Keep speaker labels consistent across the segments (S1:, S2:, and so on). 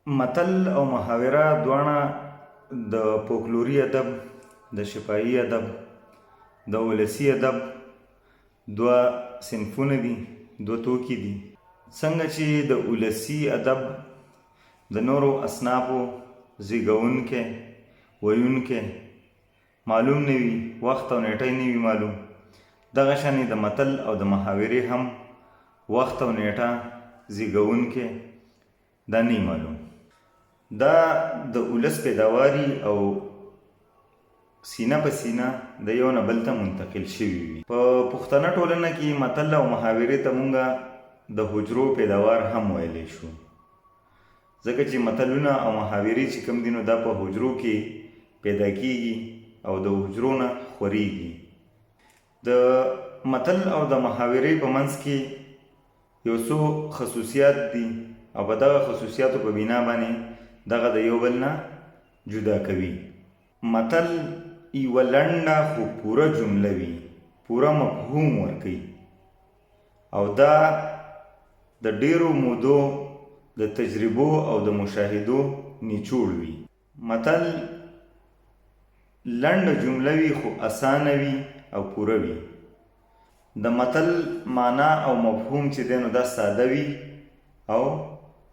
S1: متل او محاوره دواړه د فولکلوري ادب، د شفاهي ادب، د ولسي ادب دوه صنفونه دي، دوه توکي دي. څنګه چې د ولسي ادب د نورو اصنافو زیږوونکی، ویونکی معلوم نه وي، وخت او نیټه نه وي معلوم، دغه شانې د متل او د محاورې هم وخت او نیټه زیږوونکی دا نه معلوم. دا د ولس پیداواري او سینه په سینه د یو نه بل ته منتقل شوي وي. په پښتنه ټولنه کې متل او محاورې ته مونږه د حجرو پیداوار هم ویلی شو، ځکه چې متلونه او محاورې چې کوم دي نو دا په حجرو کې پیدا کیږي او د حجرو نه خورېږي. د متل او د محاورې په منځ کې یو څو خصوصیات دي او په دغه خصوصیاتو په بنا باندې دغه د یو بل نه جدا کوي. متل یوه لنډه خو پوره جمله وي، پوره مفهوم ورکوي او دا د ډیرو مودو د تجربو او د مشاهدو نچوړ وي. متل لنډه جمله وي خو اسانه وي او پوره وي. د متل معنا او مفهوم چې دی نو دا ساده وي او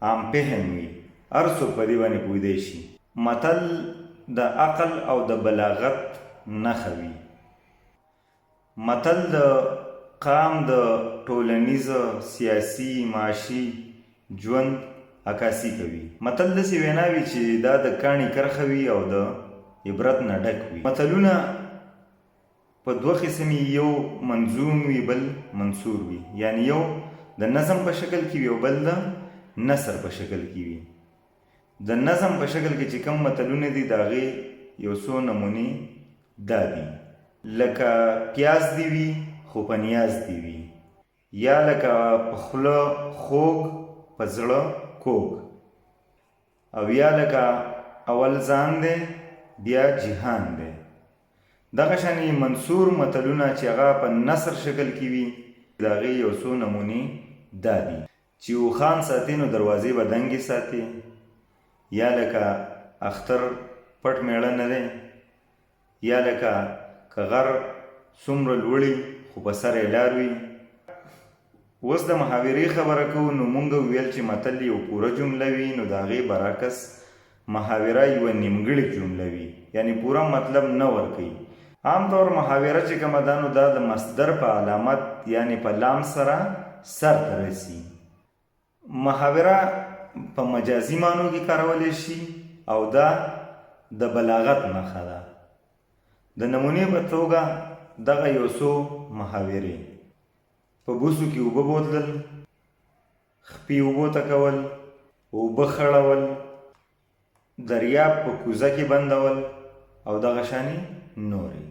S1: عام فهم وي، هر څوک په دې باندې پوهېدی شي. متل د عقل او د بلاغت نښه وي. متل د قام د ټولنیز، سیاسي، معاشي ژوند عکاسي کوي. متل داسې ویناوي چې دا د کاڼي کرښه وي او د عبرت نه ډک وي. متلونه په دوه قسم، یو منظوم وي بل منثور وي، یعنی یو د نظم په شکل کې وي او بل د نثر په شکل کې وي. د نظم په شکل کې چې کوم متلونه دي د هغې یو څو نمونې دا دي: لکه پیاز دی وي خو په نیاز دی وي، یا لکه په خوله خوږ په زړه کوږ، او یا لکه اول ځان دی بیا جهان دی. دغه شانې منثور متلونه چې هغه په نثر شکل کې وي د هغې یو څو نمونې دا دي چې اوښان ساتي نو دروازې به دنګې ساتي، یا لکه اختر پټ میړه نه دی، یا لکه که غر څومره لوړي خو په سر یې لار وي. اوس د محاورې خبره کوو نو مونږ وویل چې متل یو پوره جمله وي، نو د هغې برعکس محاوره یوه نیمګړې جمله وي، یعنی پوره مطلب نه ورکوي. عام طور محاوره چې کومه ده نو دا د مصدر په علامت یعنی په لام سره سر ته رسي. محاوره په مجازي معنو کې کارولی شي او دا د بلاغت نښه ده. د نمونې په توګه دغه یو څو محاورې: په بوسو کې اوبه بوتلل، خپې اوبو ته کول، اوبه خړول، دریاب په کوزه کې بندول او دغه شانې نورې.